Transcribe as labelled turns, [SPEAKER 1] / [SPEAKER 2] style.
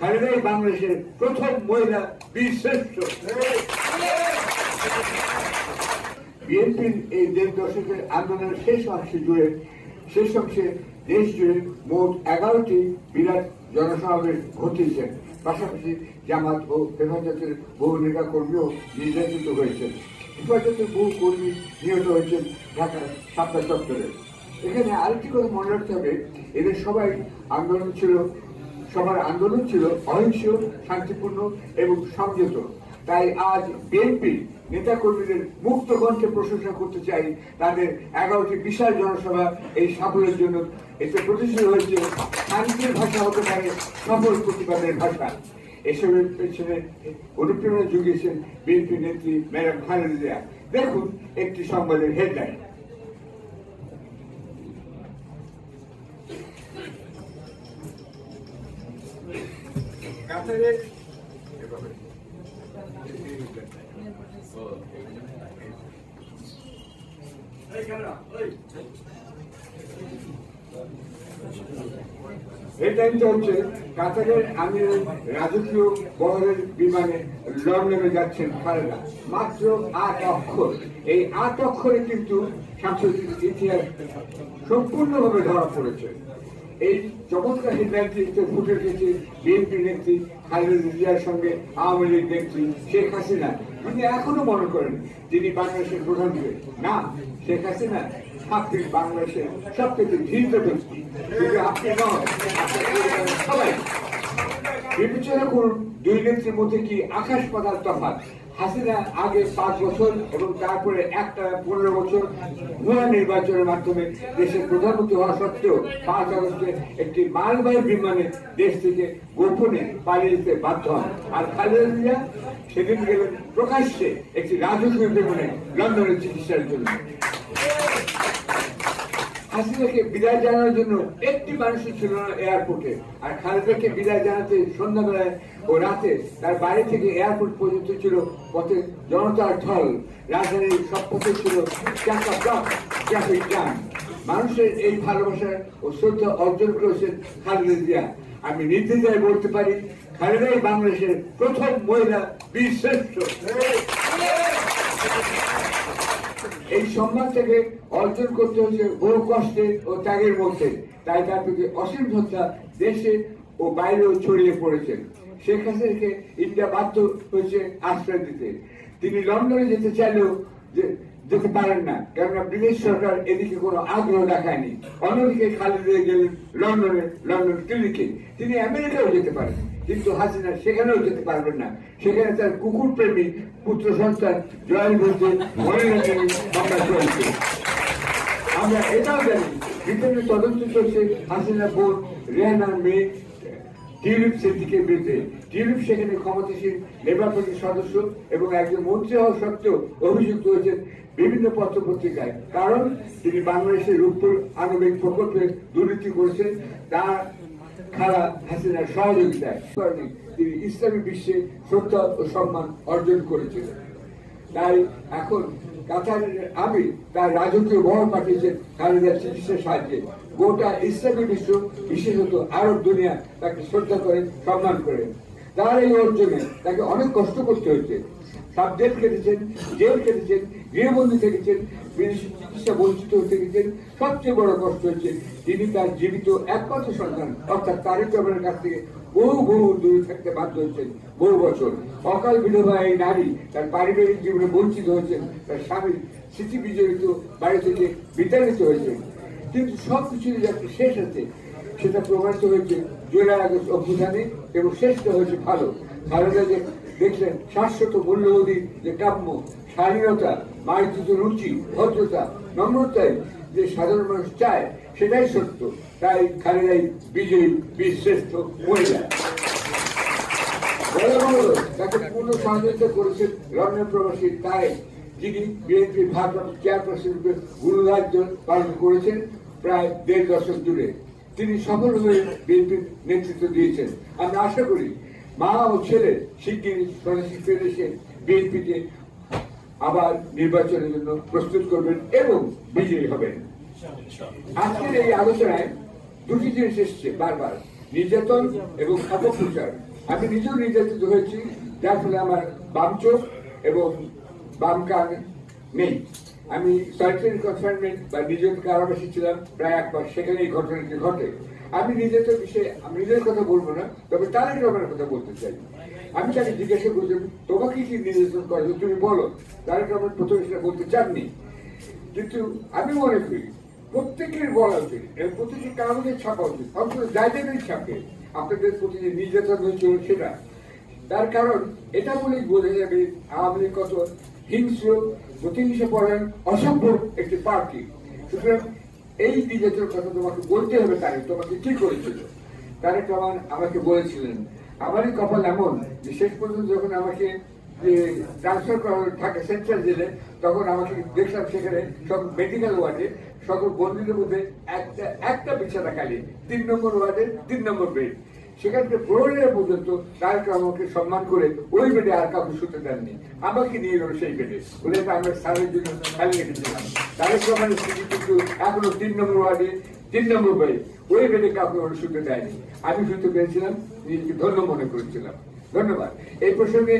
[SPEAKER 1] খালেদাই বাংলাদেশের প্রথম মহিলা বীরশ্রেষ্ঠ। বিএনপির এই 1.5 দশকের আন্দোলনের শেষ অংশে দেশ জুড়ে মোট 11টি বিরাট জনসমাবেশ ঘটিয়েছেন। পাশাপাশি জামাত ও হেফাজতের বহু নেতা কর্মীও নির্যাতিত হয়েছেন। হেফাজতের বহু কর্মী নিহত হয়েছেন ঢাকার শাপলা চত্বরে। এখানে আরেকটি কথা মনে রাখতে হবে, এদের সবার আন্দোলন ছিল অহিংস, শান্তিপূর্ণ এবং সংযত। তাই আজ বিএনপি নেতা কর্মীদের মুক্ত কণ্ঠে প্রশংসা করতে চাই তাদের 11টি বিশাল জনসভা এই সাফল্যের জন্য। এতে প্রতিষ্ঠিত হয়েছে শান্তির ভাষা হতে পারে সফল প্রতিবাদের ভাষা। এসবের পেছনে অনুপ্রেরণা জুগিয়েছেন বিএনপি নেত্রী ম্যাডাম খালেদা জিয়া। দেখুন একটি সংবাদের হেডলাইন। কাতারের হেডলাইনটা হচ্ছে কাতারের আমির রাজকীয় বহরের বিমানে লন্ডনে যাচ্ছেন খালেদা। মাত্র 8 অক্ষর। এই 8 অক্ষরে কিন্তু সাংস্কৃতিক ইতিহাস সম্পূর্ণভাবে ধরা পড়েছে। এই চমৎকার হেডলাইনটি ফুটে উঠেছে বিএনপি নেত্রী খালেদা জিয়ার সঙ্গে আওয়ামী লীগ নেত্রী শেখ হাসিনা। তিনি এখনো মনে করেন তিনি বাংলাদেশের প্রধানমন্ত্রী না। শেখ হাসিনা আপনি বাংলাদেশের সবথেকে ধীরত ব্যক্তি, আপনি নয়, সবাই বিবেচনা করুন। দুই নেত্রীর মধ্যে কি আকাশ পাতাল তফাৎ। হাসিনা আগে 5 বছর এবং তারপরে একটা 15 বছর ভুয়া নির্বাচনের মাধ্যমে দেশের প্রধানমন্ত্রী হওয়া সত্ত্বেও 5 আগস্টে একটি মালবাহী বিমানে দেশ থেকে গোপনে পালিয়ে যেতে বাধ্য হন। আর খালেদা জিয়া সেদিন গেলেন প্রকাশ্যে একটি রাজকীয় বিমানে লন্ডনের চিকিৎসার জন্য। হাসিনাকে বিদায় জানানোর জন্য একটি মানুষই ছিল না এয়ারপোর্টে। আর খালেদাকে বিদায় জানাতে সন্ধ্যাবেলায় ও রাতে তার বাড়ি থেকে এয়ারপোর্ট পর্যন্ত ছিল পথে জনতার ঢল। রাজধানীর সব পথে ছিল ট্রাফিক জ্যাম। মানুষের এই ভালোবাসা ও শ্রদ্ধা অর্জন করেছেন খালেদা জিয়া। আমি নির্দ্বিধায় বলতে পারি, খালেদাই বাংলাদেশের প্রথম মহিলা বীরশ্রেষ্ঠ। এই সম্মান থেকে অর্জন করতে হচ্ছে বহু কষ্টে ও ত্যাগের মধ্যে। তাই তার প্রতি অসীম শ্রদ্ধা দেশে ও বাইরেও ছড়িয়ে পড়েছেন। শেখ হাসিনাকে ইন্ডিয়া বাধ্য হয়েছে আশ্রয় দিতে। তিনি লন্ডনে যেতে চাইলেও যেতে পারেন না, কেননা ব্রিটিশ সরকার এদিকে কোনো আগ্রহ দেখায়নি। অন্যদিকে খালেদা গেলেন লন্ডন ক্লিনিকে। তিনি আমেরিকাও যেতে পারেন, কিন্তু হাসিনা সেখানেও যেতে পারবেন না। সেখানে তার কুকুর প্রেমী পুত্র সন্তান জয়ের মধ্যে মামলা চলছে। আমরা এটাও জানি বিভিন্ন তদন্ত চলছে হাসিনা বোন রেহানার মেয়ে টিউলিপ সিদ্দিকের বিরুদ্ধে। টিউলিপ সেখানে ক্ষমতাসীন লেবার পার্টির সদস্য এবং একজন মন্ত্রী হওয়া সত্ত্বেও অভিযুক্ত হয়েছেন বিভিন্ন পত্র পত্রিকায়। কারণ তিনি বাংলাদেশের রূপপুর আণবিক প্রকল্পে দুর্নীতি করেছেন তার খালা হাসিনার সহযোগিতায়। তিনি ইসলামী বিশ্বে শ্রদ্ধা ও সম্মান অর্জন করেছিলেন। তাই এখন কাতারের আমির তার রাজকীয় বহর পাঠিয়েছেন খালেদার চিকিৎসার সাহায্যে। গোটা ইসলামী বিশ্ব, বিশেষত আরব দুনিয়া তাকে শ্রদ্ধা করেন, সম্মান করেন। তার এই অর্জনে তাকে অনেক কষ্ট করতে হয়েছে। সাবজেক্ট কেটেছেন, জেল কেটেছেন, গৃহবন্দী থেকেছেন, বিদেশি চিকিৎসা বঞ্চিত হতে গেছেন। সবচেয়ে বড় কষ্ট হচ্ছে তিনি তার জীবিত একমাত্র সন্তান অর্থাৎ তারেক রহমানের কাছ থেকে বহু দূরে থাকতে বাধ্য হয়েছেন বহু বছর। অকাল বিধবা এই নারী তার পারিবারিক জীবনে বঞ্চিত হয়েছেন, তার স্বামীর স্মৃতি বিজড়িত বাড়ি থেকে বিতাড়িত হয়েছেন। কিন্তু সবকিছুরই যাতে শেষ আছে সেটা প্রমাণিত হয়েছে জুলাই আগস্ট অভ্যুত্থানে, এবং শেষটা হয়েছে ভালো। খালেদা যে দেখলেন শাশ্বত মূল্যবোধী যে কাম্য, স্বাধীনতা, মার্জিত রুচি, ভদ্রতা, নম্রতায় যে সাধারণ মানুষ চায় সেটাই সত্য। তাই খালেদাই বিজয়ী বীরশ্রেষ্ঠ মহিলা। তাকে পূর্ণ সহযোগিতা করেছেন লন্ডন প্রবাসী তারেক, যিনি বিএনপির ভারপ্রাপ্ত চেয়ারপারসন রূপে গুরুদায়িত্ব পালন করেছেন প্রায় 1.5 দশক জুড়ে। তিনি সফলভাবে বিএনপির নেতৃত্ব দিয়েছেন। আমরা আশা করি মা ও ছেলে শিগগিরই স্বদেশে ফিরে এসে বিএনপিকে আবার নির্বাচনের জন্য প্রস্তুত করবেন এবং বিজয়ী হবেন। আজকের এই আলোচনায় দুটি জিনিস এসছে বারবার, নির্যাতন এবং অপপ্রচার। আমি নিজেও নির্যাতিত হয়েছি, যার ফলে আমার বাম চোখ এবং বাম কান নেই। আমি সলিটারি কনফাইনমেন্ট বা নির্যাতিত কারাবাসী ছিলাম প্রায় 1 মাস, সেখানে এই ঘটনাটি ঘটে। আমি নিজেদের বিষয়ে আমি নিজের কথা বলবো না, তবে তারেক রহমানের কথা বলতে চাই। আমি তাকে জিজ্ঞাসা করছি, তোমাকে কি নির্যাতন করে তুমি বলো। তারেক রহমান প্রথমে সেটা বলতে চাননি, কিন্তু আমি মনে করি প্রত্যেকের বলা উচিত এবং প্রত্যেকের কাগজে ছাপা উচিত, অন্তত যাদের ছাপে আপনাদের প্রতি যে নির্যাতন হয়েছিল সেটা। তার কারণ এটা বলেই বোঝা যাবে আওয়ামী লীগ কত হিংস্র, প্রতিহিংসা পরায়ণ, অসভ্য একটি পার্টি। সুতরাং এই নির্যাতনের কথা তোমাকে বলতে হবে। তারেক তোমাকে কি করেছিল? তারেক রহমান আমাকে বলেছিলেন, আমারই কপাল এমন যে শেষ পর্যন্ত যখন আমাকে ট্রান্সফার করা হলো ঢাকা সেন্ট্রাল জেলে, তখন আমাকে দেখলাম সেখানে সব মেডিকেল ওয়ার্ডে সকল বন্দীদের মধ্যে একটা বিছানা খালি, 3 নম্বর ওয়ার্ডে 3 নম্বর বেড। সেখান থেকে প্রহরীরা পর্যন্ত তারেক রহমানকে সম্মান করে ওই বেডে আর কাউকে শুতে দেননি, আমাকে নিয়ে গেল সেই বেডে। বলে আমরা সারের জন্য খালি রেখেছিলাম। তারেক রহমানের স্মৃতি কিন্তু এখনো 3 নম্বর ওয়ার্ডে 3 নম্বর বেড, ওই বেডে কাউকে শুতে দেয়নি। আমি শুতে পেরেছিলাম, নিজেকে ধন্য মনে করেছিলাম। ধন্যবাদ। এই প্রসঙ্গে